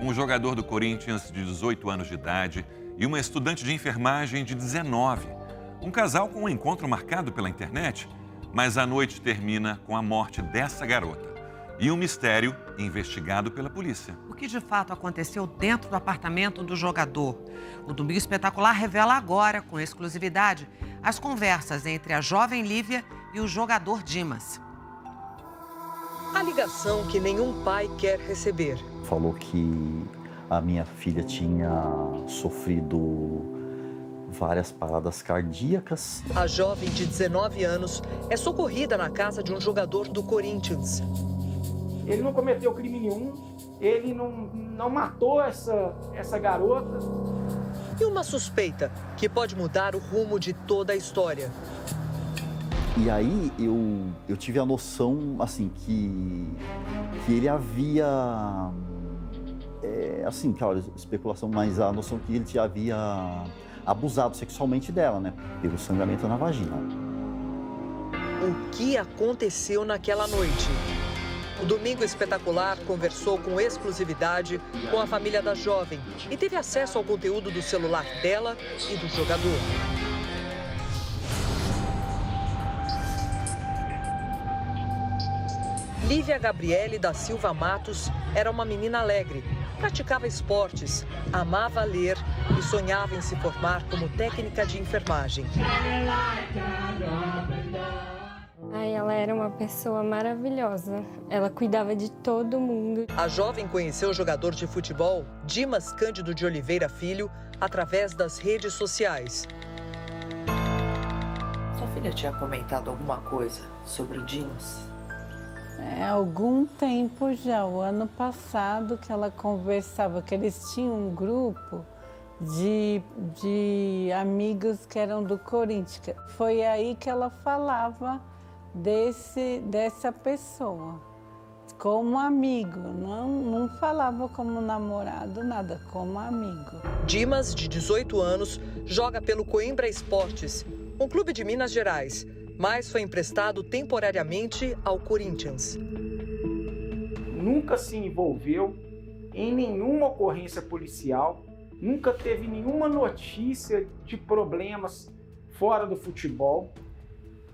um jogador do Corinthians de 18 anos de idade e uma estudante de enfermagem de 19. Um casal com um encontro marcado pela internet, mas a noite termina com a morte dessa garota. E um mistério investigado pela polícia. O que de fato aconteceu dentro do apartamento do jogador? O Domingo Espetacular revela agora, com exclusividade, as conversas entre a jovem Lívia e o jogador Dimas. A ligação que nenhum pai quer receber. Falou que a minha filha tinha sofrido várias paradas cardíacas. A jovem de 19 anos é socorrida na casa de um jogador do Corinthians. Ele não cometeu crime nenhum, ele não matou essa garota. E uma suspeita que pode mudar o rumo de toda a história. E aí eu tive a noção, assim, que ele havia, assim, claro, especulação, mas a noção que ele já havia abusado sexualmente dela, né, pelo sangramento na vagina. O que aconteceu naquela noite? O Domingo Espetacular conversou com exclusividade com a família da jovem e teve acesso ao conteúdo do celular dela e do jogador. Lívia Gabriele da Silva Matos era uma menina alegre, praticava esportes, amava ler e sonhava em se formar como técnica de enfermagem. Ela era uma pessoa maravilhosa. Ela cuidava de todo mundo. A jovem conheceu o jogador de futebol Dimas Cândido de Oliveira Filho através das redes sociais. Sua filha tinha comentado alguma coisa sobre o Dimas? Há algum tempo já, o ano passado, que ela conversava, que eles tinham um grupo de amigos que eram do Corinthians. Foi aí que ela falava dessa pessoa, como amigo, não falava como namorado, nada, como amigo. Dimas, de 18 anos, joga pelo Coimbra Esportes, um clube de Minas Gerais, mas foi emprestado temporariamente ao Corinthians. Nunca se envolveu em nenhuma ocorrência policial, nunca teve nenhuma notícia de problemas fora do futebol.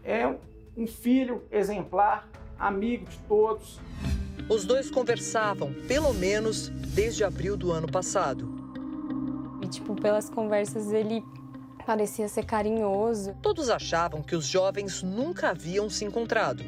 É um filho exemplar, amigo de todos. Os dois conversavam, pelo menos, desde abril do ano passado. E, pelas conversas, ele parecia ser carinhoso. Todos achavam que os jovens nunca haviam se encontrado.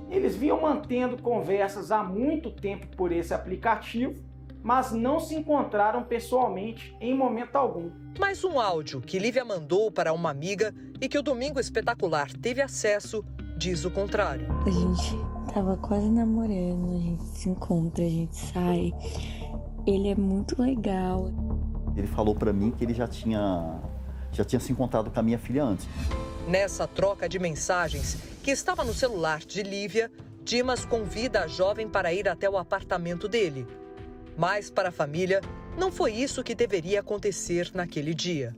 Eles vinham mantendo conversas há muito tempo por esse aplicativo, mas não se encontraram pessoalmente em momento algum. Mas um áudio que Lívia mandou para uma amiga e que o Domingo Espetacular teve acesso diz o contrário. A gente tava quase namorando, a gente se encontra, a gente sai. Ele é muito legal. Ele falou para mim que ele já tinha se encontrado com a minha filha antes. Nessa troca de mensagens que estava no celular de Lívia, Dimas convida a jovem para ir até o apartamento dele. Mas para a família, não foi isso que deveria acontecer naquele dia.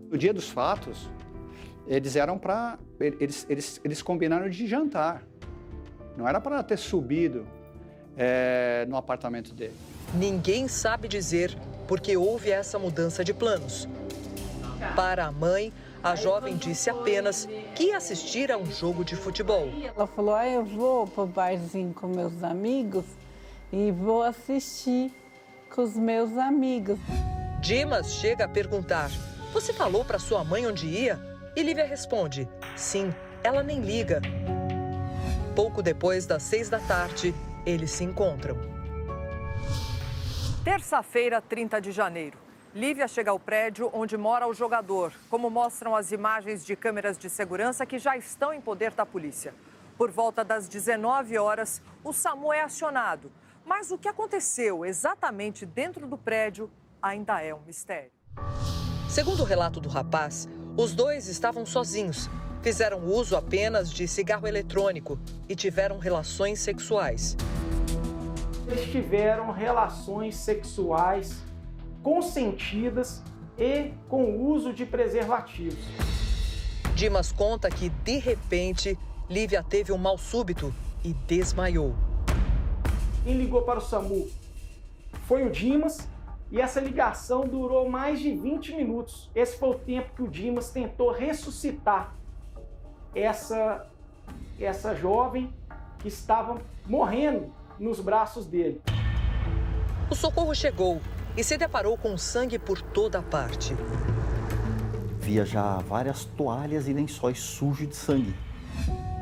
No dia dos fatos, eles combinaram de jantar. Não era para ter subido no apartamento dele. Ninguém sabe dizer porque houve essa mudança de planos. Para a mãe, a jovem disse apenas que ia assistir a um jogo de futebol. Ela falou, eu vou pro barzinho com meus amigos e vou assistir com os meus amigos. Dimas chega a perguntar, você falou para sua mãe onde ia? E Lívia responde, sim, ela nem liga. Pouco depois das 6 da tarde, eles se encontram. Terça-feira, 30 de janeiro. Lívia chega ao prédio onde mora o jogador, como mostram as imagens de câmeras de segurança que já estão em poder da polícia. Por volta das 19 horas, o SAMU é acionado. Mas o que aconteceu exatamente dentro do prédio ainda é um mistério. Segundo o relato do rapaz, os dois estavam sozinhos, fizeram uso apenas de cigarro eletrônico e tiveram relações sexuais. Eles tiveram relações sexuais consentidas e com o uso de preservativos. Dimas conta que, de repente, Lívia teve um mal súbito e desmaiou. Quem ligou para o SAMU foi o Dimas, e essa ligação durou mais de 20 minutos. Esse foi o tempo que o Dimas tentou ressuscitar essa jovem que estava morrendo nos braços dele. O socorro chegou e se deparou com sangue por toda parte. Via já várias toalhas e lençóis sujos de sangue.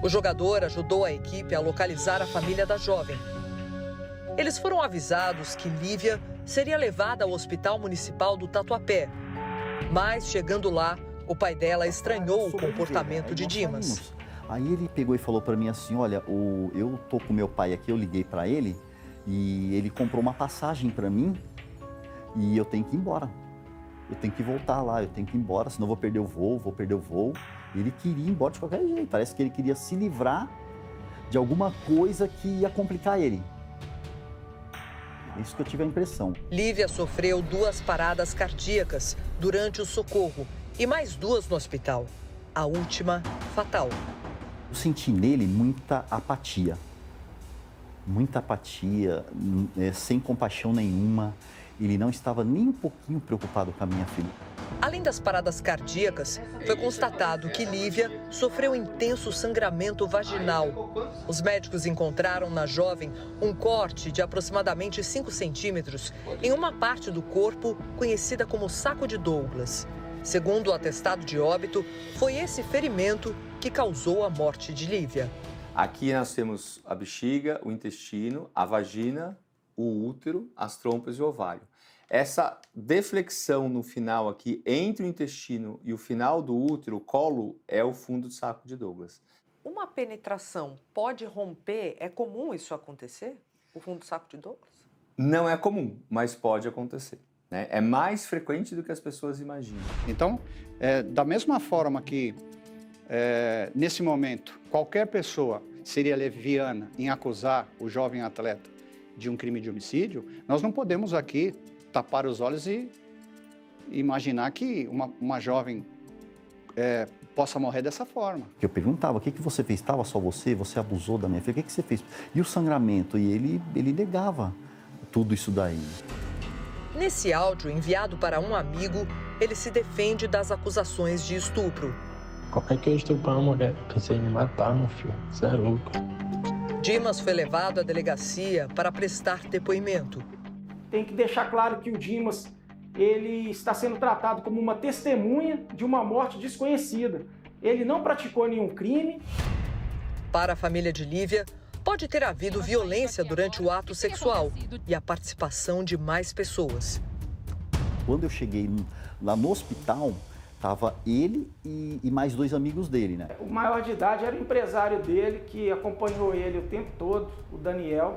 O jogador ajudou a equipe a localizar a família da jovem. Eles foram avisados que Lívia seria levada ao Hospital Municipal do Tatuapé. Mas, chegando lá, o pai dela estranhou o comportamento de Dimas. Aí ele pegou e falou para mim assim, olha, eu tô com meu pai aqui, eu liguei para ele e ele comprou uma passagem para mim e eu tenho que ir embora. Eu tenho que voltar lá, eu tenho que ir embora, senão eu vou perder o voo. E ele queria ir embora de qualquer jeito, parece que ele queria se livrar de alguma coisa que ia complicar ele. Isso que eu tive a impressão. Lívia sofreu 2 paradas cardíacas durante o socorro e mais 2 no hospital. A última, fatal. Eu senti nele muita apatia, sem compaixão nenhuma. Ele não estava nem um pouquinho preocupado com a minha filha. Além das paradas cardíacas, foi constatado que Lívia sofreu intenso sangramento vaginal. Os médicos encontraram na jovem um corte de aproximadamente 5 centímetros em uma parte do corpo conhecida como saco de Douglas. Segundo o atestado de óbito, foi esse ferimento que causou a morte de Lívia. Aqui nós temos a bexiga, o intestino, a vagina, o útero, as trompas e o ovário. Essa deflexão no final aqui, entre o intestino e o final do útero, o colo, é o fundo do saco de Douglas. Uma penetração pode romper? É comum isso acontecer? O fundo do saco de Douglas? Não é comum, mas pode acontecer, né? É mais frequente do que as pessoas imaginam. Então, da mesma forma que, nesse momento, qualquer pessoa seria leviana em acusar o jovem atleta de um crime de homicídio, nós não podemos aqui tapar os olhos e imaginar que uma jovem possa morrer dessa forma. Eu perguntava, o que você fez? Estava só você? Você abusou da minha filha? O que você fez? E o sangramento? E ele negava tudo isso daí. Nesse áudio enviado para um amigo, ele se defende das acusações de estupro. Qualquer que eu estuprar uma mulher, pensei em me matar, meu filho. Você é louco. Dimas foi levado à delegacia para prestar depoimento. Tem que deixar claro que o Dimas, ele está sendo tratado como uma testemunha de uma morte desconhecida. Ele não praticou nenhum crime. Para a família de Lívia, pode ter havido violência durante o ato sexual e a participação de mais pessoas. Quando eu cheguei lá no hospital, estava ele e mais 2 amigos dele, né? O maior de idade era o empresário dele, que acompanhou ele o tempo todo, o Daniel.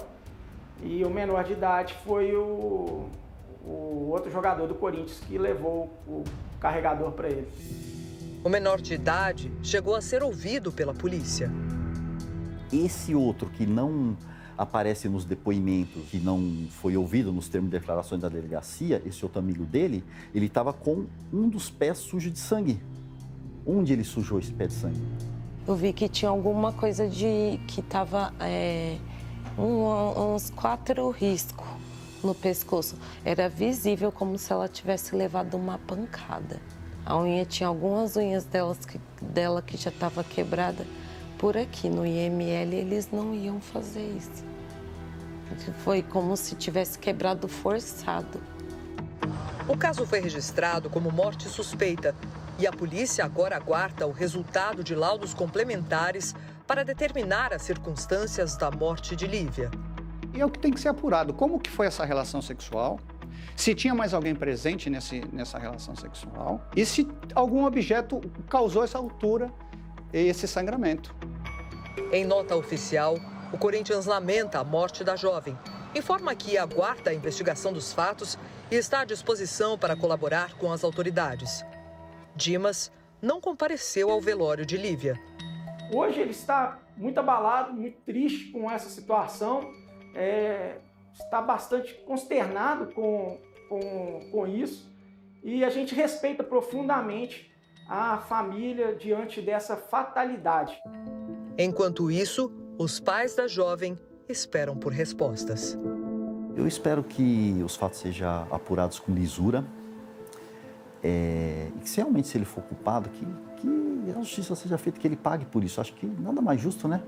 E o menor de idade foi o outro jogador do Corinthians que levou o carregador para ele. O menor de idade chegou a ser ouvido pela polícia. Esse outro que não aparece nos depoimentos, que não foi ouvido nos termos de declarações da delegacia, esse outro amigo dele, ele estava com um dos pés sujo de sangue. Onde ele sujou esse pé de sangue? Eu vi que tinha alguma coisa que estava uns 4 riscos no pescoço. Era visível como se ela tivesse levado uma pancada. A unha tinha algumas unhas dela que já estava quebrada. Por aqui, no IML, eles não iam fazer isso. Foi como se tivesse quebrado forçado. O caso foi registrado como morte suspeita e a polícia agora aguarda o resultado de laudos complementares para determinar as circunstâncias da morte de Lívia. E é o que tem que ser apurado. Como que foi essa relação sexual? Se tinha mais alguém presente nessa relação sexual? E se algum objeto causou essa altura e esse sangramento? Em nota oficial, o Corinthians lamenta a morte da jovem. Informa que aguarda a investigação dos fatos e está à disposição para colaborar com as autoridades. Dimas não compareceu ao velório de Lívia. Hoje ele está muito abalado, muito triste com essa situação. Está bastante consternado com isso. E a gente respeita profundamente a família diante dessa fatalidade. Enquanto isso, os pais da jovem esperam por respostas. Eu espero que os fatos sejam apurados com lisura e que, se realmente se ele for culpado, que a justiça seja feita, que ele pague por isso. Acho que nada mais justo, né?